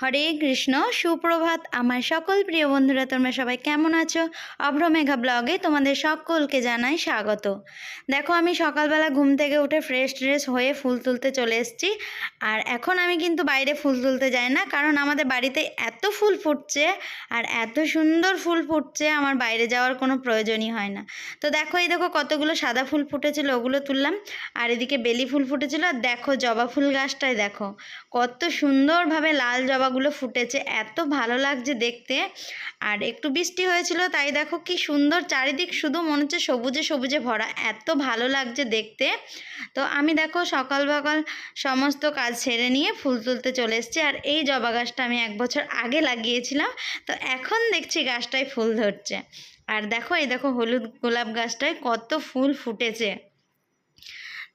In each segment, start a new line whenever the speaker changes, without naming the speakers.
হরে কৃষ্ণ, সুপ্রভাত আমার সকল প্রিয় বন্ধুরা। তোমরা সবাই কেমন আছো? অভ্রমেঘা ব্লগে তোমাদের সকলকে জানাই স্বাগত। দেখো, আমি সকালবেলা ঘুম থেকে উঠে ফ্রেশ ট্রেশ হয়ে ফুল তুলতে চলে এসেছি। আর এখন আমি কিন্তু বাইরে ফুল তুলতে যাই না, কারণ আমাদের বাড়িতে এত ফুল ফুটছে আর এত সুন্দর ফুল ফুটছে, আমার বাইরে যাওয়ার কোনো প্রয়োজনই হয় না। তো দেখো, এই দেখো কতগুলো সাদা ফুল ফুটেছিল, ওগুলো তুললাম। আর এদিকে বেলি ফুল ফুটেছিল। আর দেখো জবা ফুল গাছটায় দেখো কত সুন্দরভাবে লাল জবাগুলো ফুটেছে, এত ভালো লাগছে দেখতে। আর একটু বৃষ্টি হয়েছিল, তাই দেখো কি সুন্দর চারিদিক, শুধু মনে হচ্ছে সবুজে সবুজে ভরা, এত ভালো লাগছে দেখতে। তো আমি দেখো সকাল সকাল সমস্ত কাজ সেরে নিয়ে ফুল তুলতে চলে এসেছি। আর এই জবা গাছটা আমি 1 বছর আগে লাগিয়েছিলাম, তো এখন দেখছি গাছটায় ফুল ধরছে। আর দেখো, এই দেখো হলুদ গোলাপ গাছটায় কত ফুল ফুটেছে।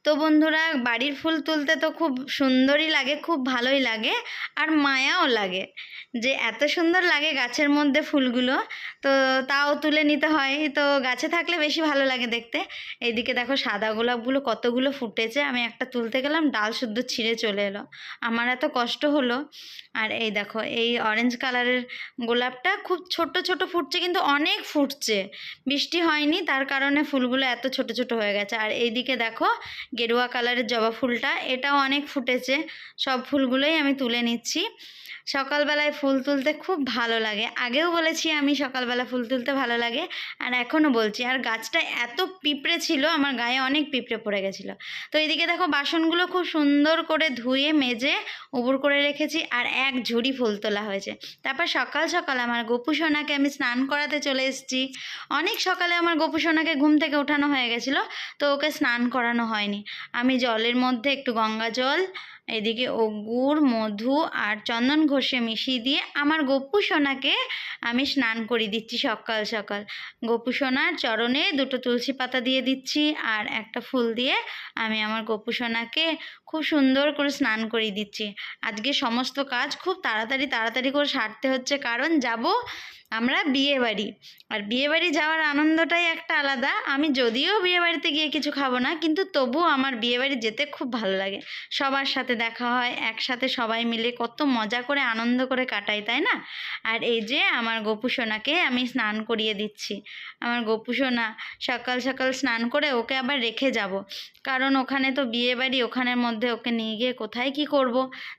তো বন্ধুরা, বাড়ির ফুল তুলতে তো খুব সুন্দরই লাগে, খুব ভালোই লাগে, আর মায়াও লাগে যে এত সুন্দর লাগে গাছের মধ্যে ফুলগুলো। তো তাও তুলে নিতে হয়, তো গাছে থাকলে বেশি ভালো লাগে দেখতে। এইদিকে দেখো সাদা গোলাপগুলো কতগুলো ফুটেছে, আমি একটা তুলতে গেলাম ডাল শুদ্ধ ছিঁড়ে চলে এলো, আমার এত কষ্ট হলো। আর এই দেখো এই অরেঞ্জ কালারের গোলাপটা খুব ছোট ছোট ফুটছে, কিন্তু অনেক ফুটছে, বৃষ্টি হয়নি তার কারণে ফুলগুলো এত ছোট ছোট হয়ে গেছে। আর এইদিকে দেখো গেরুয়া কালারের জবা ফুলটা, এটাও অনেক ফুটেছে। সব ফুলগুলোই আমি তুলে নিচ্ছি। সকালবেলায় ফুল তুলতে খুব ভালো লাগে, আগেও বলেছি আমি সকালবেলা ফুল তুলতে ভালো লাগে, আর এখনও বলছি। আর গাছটা এত পিঁপড়ে ছিল, আমার গায়ে অনেক পিঁপড়ে পড়ে গেছিলো। তো এইদিকে দেখো বাসনগুলো খুব সুন্দর করে ধুয়ে মেজে উবুর করে রেখেছি, আর এক ঝুড়ি ফুল তোলা হয়েছে। তারপর সকাল সকাল আমার গোপু সোনাকে আমি স্নান করাতে চলে এসেছি। অনেক সকালে আমার গোপু সোনাকে ঘুম থেকে ওঠানো হয়ে গেছিলো, তো ওকে স্নান করানো হয়নি। আমি জলের মধ্যে একটু গঙ্গা জল, এদিকে গুড়, মধু আর চন্দন ঘষে মিশিয়ে দিয়ে আমার গোপু সোনাকে আমি স্নান করিয়ে দিচ্ছি সকাল সকাল। গোপু সোনার চরণে 2টো তুলসী পাতা দিয়ে দিচ্ছি, আর একটা ফুল দিয়ে আমি আমার গোপু সোনাকে খুব সুন্দর করে স্নান করিয়ে দিচ্ছি। আজকে সমস্ত কাজ খুব তাড়াতাড়ি তাড়াতাড়ি করে সারতে হচ্ছে, কারণ যাব আমরা বিয়ে বাড়ি। আর বিয়ে বাড়ি যাওয়ার আনন্দটাই একটা আলাদা। আমি যদিও বিয়ে বাড়িতে গিয়ে কিছু খাবো না, কিন্তু তবুও আমার বিয়ে বাড়ি যেতে খুব ভালো লাগে। সবার সাথে দেখা হয়, একসাথে সবাই মিলে কত মজা করে আনন্দ করে কাটাই, তাই না? আর এই যে আমার গোপু সোনাকে আমি স্নান করিয়ে দিচ্ছি। আমার গোপু সোনা সকাল সকাল স্নান করে ওকে আবার রেখে যাব, কারণ ওখানে তো বিয়ে বাড়ি, ওখানের মধ্যে ওকে নিয়ে গিয়ে কোথায় কি করব।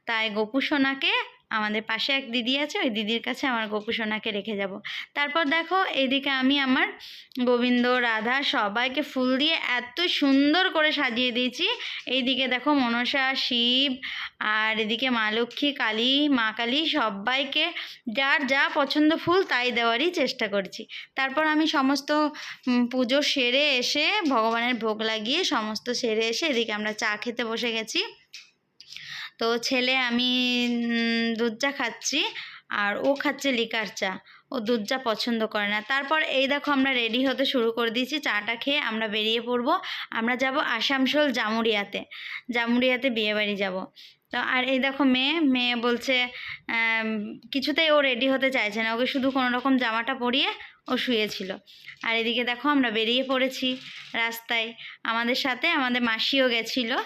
তাই গোপু সোনাকে, আমাদের পাশে এক দিদি আছে, ওই দিদির কাছে আমার গোপু সোনাকে রেখে যাব। তারপর দেখো এইদিকে আমি আমার গোবিন্দ, রাধা সবাইকে ফুল দিয়ে এত সুন্দর করে সাজিয়ে দিয়েছি। এইদিকে দেখো মনসা, শিব, আর এদিকে মা লক্ষ্মী, কালী, মা কালী, সবাইকে যার যা পছন্দ ফুল তাই দেওয়ারই চেষ্টা করছি। তারপর আমি সমস্ত পুজো সেরে এসে, ভগবানের ভোগ লাগিয়ে সমস্ত সেরে এসে এদিকে আমরা চা খেতে বসে গেছি। তো ছেলে, আমি দুধ চা খাচ্ছি, আর ও খাচ্ছে লিকার চা, ও দুধ চা পছন্দ করে না। তারপর এই দেখো আমরা রেডি হতে শুরু করে দিয়েছি, চাটা খেয়ে আমরা বেরিয়ে পড়বো। আমরা যাব আসানসোল জামুরিয়াতে, জামুরিয়াতে বিয়েবাড়ি যাব। তো আর এই দেখো মেয়ে মেয়ে বলছে কিছুতেই ও রেডি হতে চাইছে না, ওকে শুধু কোনো রকম জামাটা পরিয়ে ও শুয়েছিল। আর এদিকে দেখো আমরা বেরিয়ে পড়েছি রাস্তায়, আমাদের সাথে আমাদের মাসিও গেছিলো।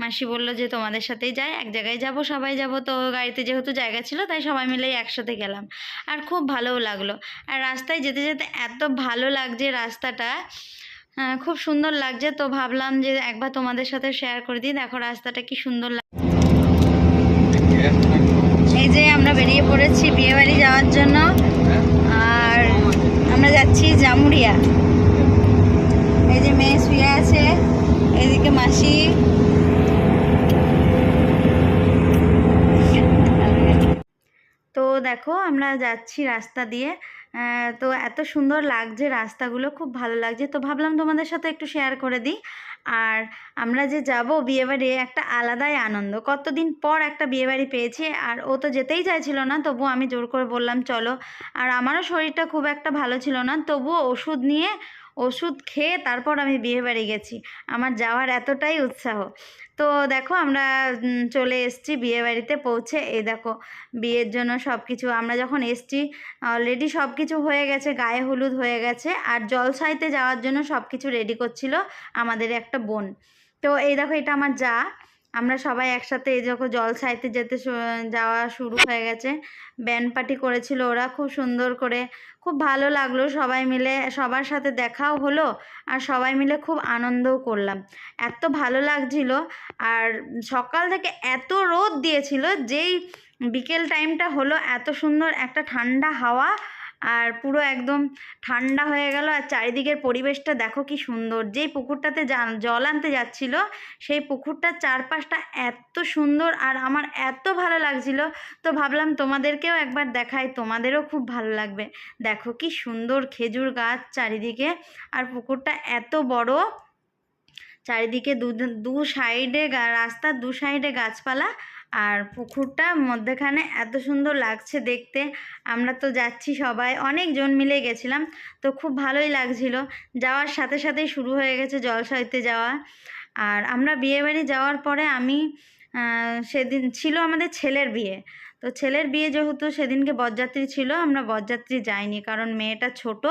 মাসি বললো যে তোমাদের সাথেই যাই, এক জায়গায় যাব, সবাই যাব। তো গাড়িতে যেহেতু জায়গা ছিল, তাই সবাই মিলেই একসাথে গেলাম, আর খুব ভালোও লাগলো। আর রাস্তায় যেতে যেতে এত ভালো লাগছে রাস্তাটা, খুব সুন্দর লাগছে। তো ভাবলাম যে একবার তোমাদের সাথে শেয়ার করে দিই। দেখো রাস্তাটা কি সুন্দর লাগছে। এই যে আমরা বেরিয়ে পড়েছি বিয়েবাড়ি যাওয়ার জন্য, আর আমরা যাচ্ছি জামুরিয়া। এই যে মেয়ে শুয়ে আছে, এদিকে মাসি। তো দেখো আমরা যাচ্ছি রাস্তা দিয়ে, তো এত সুন্দর লাগছে রাস্তাগুলো, খুব ভালো লাগছে। তো ভাবলাম তোমাদের সাথে একটু শেয়ার করে দিই। আর আমরা যে যাব বিয়েবাড়ি, একটা আলাদাই আনন্দ, কতদিন পর একটা বিয়েবাড়ি পেয়েছি। আর ও তো যেতেই চাইছিল না, তবুও আমি জোর করে বললাম চলো। আর আমারও শরীরটা খুব একটা ভালো ছিল না, তবুও ওষুধ খেয়ে তারপর আমি বিয়েবাড়ি গেছি। আমার যাওয়ার এতটাই উৎসাহ। তো দেখো আমরা চলে এসেছি বিয়েবাড়িতে পৌঁছে। এই দেখো বিয়ের জন্য সব কিছু, আমরা যখন এসেছি অলরেডি সব কিছু হয়ে গেছে, গায়ে হলুদ হয়ে গেছে, আর জলসাইতে যাওয়ার জন্য সব কিছু রেডি করছিল আমাদের একটা বোন। তো এই দেখো এটা আমার যা, আমরা সবাই একসাথে এই যখন জল সাইতে যাওয়া শুরু হয়ে গেছে। ব্যান্ড পার্টি করেছিল ওরা খুব সুন্দর করে, খুব ভালো লাগলো সবাই মিলে, সবার সাথে দেখাও হলো আর সবাই মিলে খুব আনন্দও করলাম। এত ভালো লাগছিল। আর সকাল থেকে এত রোদ দিয়েছিল, যেই বিকেল টাইমটা হলো এত সুন্দর একটা ঠান্ডা হাওয়া, আর পুরো একদম ঠান্ডা হয়ে গেল। আর চারিদিকের পরিবেশটা দেখো কি সুন্দর। যেই পুকুরটাতে জল আনতে যাচ্ছিল সেই পুকুরটার চারপাশটা এত সুন্দর আর আমার এত ভালো লাগছিল। তো ভাবলাম তোমাদেরকেও একবার দেখাই, তোমাদেরও খুব ভালো লাগবে। দেখো কি সুন্দর খেজুর গাছ চারিদিকে, আর পুকুরটা এত বড়, চারিদিকে দু সাইডে রাস্তার দু সাইডে গাছপালা, আর পুকুরটা মধ্যেখানে এত সুন্দর লাগছে দেখতে। আমরা তো যাচ্ছি সবাই, অনেকজন মিলে গেছিলাম, তো খুব ভালোই লাগছিল। যাওয়ার সাথে সাথেই শুরু হয়ে গেছে জলসাইতে যাওয়া। আর আমরা বিয়েবাড়ি যাওয়ার পরে আমি সেদিন ছিল আমাদের ছেলের বিয়ে, তো ছেলের বিয়ে যেহেতু সেদিনকে বরযাত্রী ছিল, আমরা বরযাত্রী যাইনি, কারণ মেয়েটা ছোট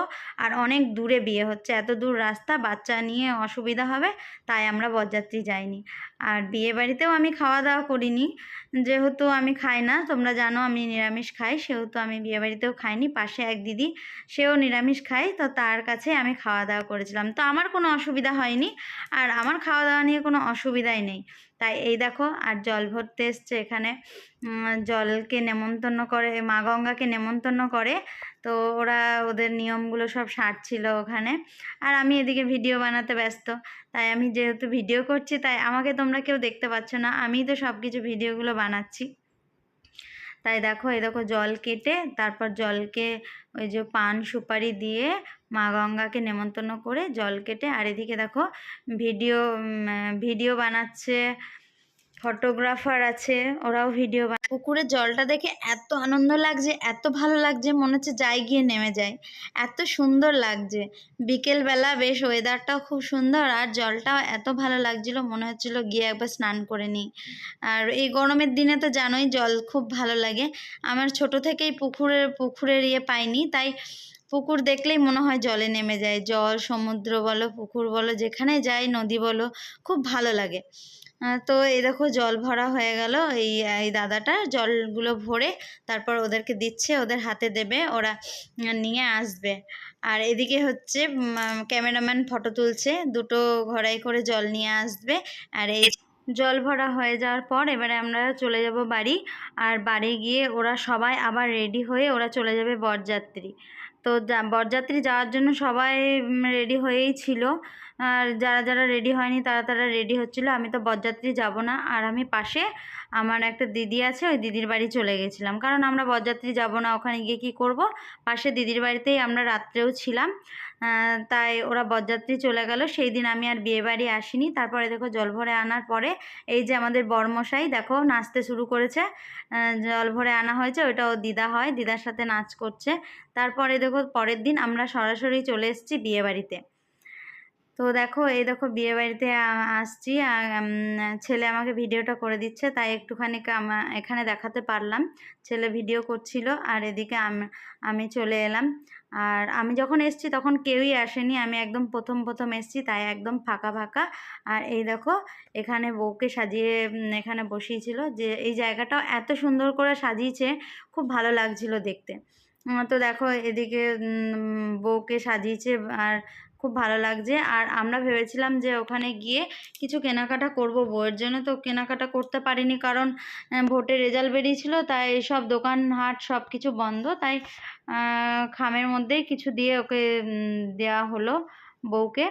আর অনেক দূরে বিয়ে হচ্ছে, এত দূর রাস্তা, বাচ্চা নিয়ে অসুবিধা হবে, তাই আমরা বরযাত্রী যাইনি। আর বিয়ে বাড়িতেও আমি খাওয়া দাওয়া করিনি, যেহেতু আমি খাই না, তোমরা জানো আমি নিরামিষ খাই, সেহেতু আমি বিয়ে বাড়িতেও খাইনি। পাশে এক দিদি, সেও নিরামিষ খায়, তো তার কাছে আমি খাওয়া দাওয়া করেছিলাম, তো আমার কোনো অসুবিধা হয়নি, আর আমার খাওয়া দাওয়া নিয়ে কোনো অসুবিধাই নেই। তাই এই দেখো, আর জল ভরতে এসছে এখানে, জলকে নেমন্তন্ন করে, মা গঙ্গাকে নেমন্তন্ন করে, তো ওরা ওদের নিয়মগুলো সব সারছিল ওখানে, আর আমি এদিকে ভিডিও বানাতে ব্যস্ত। তাই আমি যেহেতু ভিডিও করছি, তাই আমাকে তোমরা কেউ দেখতে পাচ্ছ না, আমিই তো সব কিছু ভিডিওগুলো বানাচ্ছি। তাই দেখো, এই দেখো জল কেটে তারপর জলকে ওই যে পান সুপারি দিয়ে মা গঙ্গাকে নেমন্তন্ন করে জল কেটে, আর এদিকে দেখো ভিডিও বানাচ্ছে, ফটোগ্রাফার আছে, ওরাও ভিডিও পুকুরের জলটা দেখে এত আনন্দ লাগছে, এত ভালো লাগছে, মনে হচ্ছে যাই গিয়ে নেমে যায়, এত সুন্দর লাগছে। বিকেলবেলা বেশ ওয়েদারটাও খুব সুন্দর, আর জলটাও এত ভালো লাগছিল, মনে হচ্ছিল গিয়ে একবার স্নান করে নিই। আর এই গরমের দিনে তো জানোই জল খুব ভালো লাগে। আমার ছোট থেকেই পুকুরের পাইনি, তাই পুকুর দেখলেই মনে হয় জলে নেমে যায়। জল, সমুদ্র বলো, পুকুর বলো, যেখানে যাই, নদী বলো, খুব ভালো লাগে। তো এই দেখো জল ভরা হয়ে গেল, এই দাদাটা জলগুলো ভরে তারপর ওদেরকে দিচ্ছে, ওদের হাতে দেবে, ওরা নিয়ে আসবে। আর এদিকে হচ্ছে ক্যামেরাম্যান ফটো তুলছে, দুটো ঘড়াই করে জল নিয়ে আসবে। আর এই জল ভরা হয়ে যাওয়ার পর এবারে আমরা চলে যাব বাড়ি। আর বাড়ি গিয়ে ওরা সবাই আবার রেডি হয়ে ওরা চলে যাবে বরযাত্রী। তো বরযাত্রী যাওয়ার জন্য সবাই রেডি হয়েই ছিল, আর যারা রেডি হয়নি তারা রেডি হচ্ছিলো। আমি তো বরযাত্রী যাব না, আর আমি পাশে আমার একটা দিদি আছে, ওই দিদির বাড়ি চলে গেছিলাম, কারণ আমরা বরযাত্রী যাব না, ওখানে গিয়ে কী করব, পাশে দিদির বাড়িতেই আমরা রাত্রেও ছিলাম। তাই ওরা বরযাত্রী চলে গেল, সেই দিন আমি আর বিয়ে বাড়ি আসিনি। তারপরে দেখো জল ভরে আনার পরে এই যে আমাদের বরমশাই দেখো নাচতে শুরু করেছে, জল ভরে আনা হয়েছে, ওইটা ও দিদা হয়, দিদার সাথে নাচ করছে। তারপরে দেখো পরের দিন আমরা সরাসরি চলে এসেছি বিয়ে বাড়িতে। তো দেখো, এই দেখো বিয়ে বাড়িতে আসছি, ছেলে আমাকে ভিডিওটা করে দিচ্ছে, তাই একটুখানি এখানে দেখাতে পারলাম। ছেলে ভিডিও করছিল, আর এদিকে আমি চলে এলাম। আর আমি যখন এসছি তখন কেউই আসেনি, আমি একদম প্রথম এসছি, তাই একদম ফাঁকা ফাঁকা। আর এই দেখো এখানে বউকে সাজিয়ে এখানে বসিয়েছিল, যে এই জায়গাটাও এত সুন্দর করে সাজিয়েছে, খুব ভালো লাগছিল দেখতে। তো দেখো এদিকে বউকে সাজিয়েছে, আর খুব ভালো লাগছে। আর আমরা ভেবেছিলাম যে ওখানে গিয়ে কিছু কেনাকাটা করব বউয়ের জন্য, তো কেনাকাটা করতে পারিনি, কারণ ভোটের রেজাল্ট বেরিয়েছিল, তাই সব দোকান হাট সব কিছু বন্ধ, তাই খামের মধ্যেই কিছু দিয়ে ওকে দেওয়া হলো বউকে।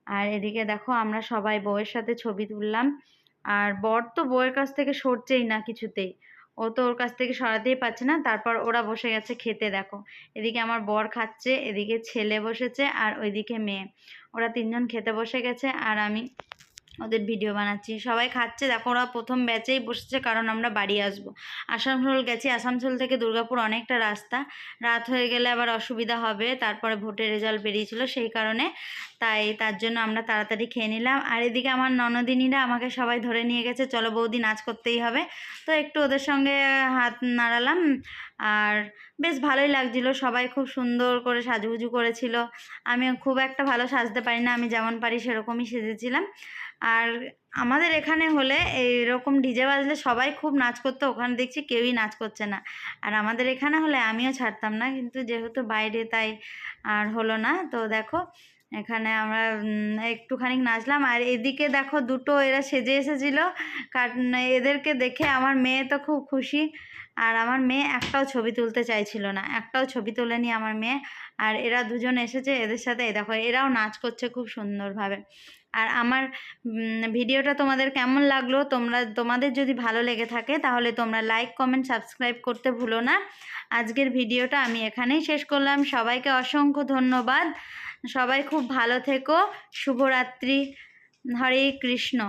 আর এদিকে দেখো আমরা সবাই বউয়ের সাথে ছবি তুললাম, আর বর তো বউয়ের কাছ থেকে সরছেই না কিছুতেই, ও তো ওর কাছ থেকে সরাতেই পারছে না। তারপর ওরা বসে গেছে খেতে, দেখো এদিকে আমার বর খাচ্ছে, এদিকে ছেলে বসেছে, আর ওইদিকে মেয়ে, ওরা তিনজন খেতে বসে গেছে, আর আমি ওদের ভিডিও বানাচ্ছি। সবাই খাচ্ছে, দেখো ওরা প্রথম ব্যাচেই বসেছে, কারণ আমরা বাড়ি আসবো। আসানসোল গেছি, আসানসোল থেকে দুর্গাপুর অনেকটা রাস্তা, রাত হয়ে গেলে আবার অসুবিধা হবে, তারপরে ভোটের রেজাল্ট বেরিয়েছিল সেই কারণে, তার জন্য আমরা তাড়াতাড়ি খেয়ে নিলাম। আর এদিকে আমার ননদিনীরা আমাকে সবাই ধরে নিয়ে গেছে, চলো বৌদি নাচ করতেই হবে, তো একটু ওদের সঙ্গে হাত নাড়ালাম, আর বেশ ভালোই লাগছিল। সবাই খুব সুন্দর করে সাজুগুজু করেছিল, আমি খুব একটা ভালো সাজতে পারি না, আমি যেমন পারি সেরকমই সেজেছিলাম। আর আমাদের এখানে হলে এইরকম ডিজে বাজলে সবাই খুব নাচ করতো, ওখানে দেখছি কেউই নাচ করছে না। আর আমাদের এখানে হলে আমিও ছাড়তাম না, কিন্তু যেহেতু বাইরে তাই আর হলো না। তো দেখো এখানে আমরা একটুখানি নাচলাম। আর এদিকে দেখো দুটো এরা সেজে এসেছিল, কারণ এদেরকে দেখে আমার মেয়ে তো খুব খুশি। আর আমার মেয়ে একটাও ছবি তুলতে চাইছিল না, একটাও ছবি তোলেনি আমার মেয়ে। আর এরা দুজন এসেছে, এদের সাথে এই দেখো এরাও নাচ করছে খুব সুন্দরভাবে। আর আমার ভিডিওটা তোমাদের কেমন লাগলো, তোমাদের যদি ভালো লেগে থাকে তাহলে তোমরা লাইক কমেন্ট সাবস্ক্রাইব করতে ভুলো না। আজকের ভিডিওটা আমি এখানেই শেষ করলাম। সবাইকে অসংখ্য ধন্যবাদ। সবাই খুব ভালো থেকো। শুভরাত্রি। হরে কৃষ্ণ।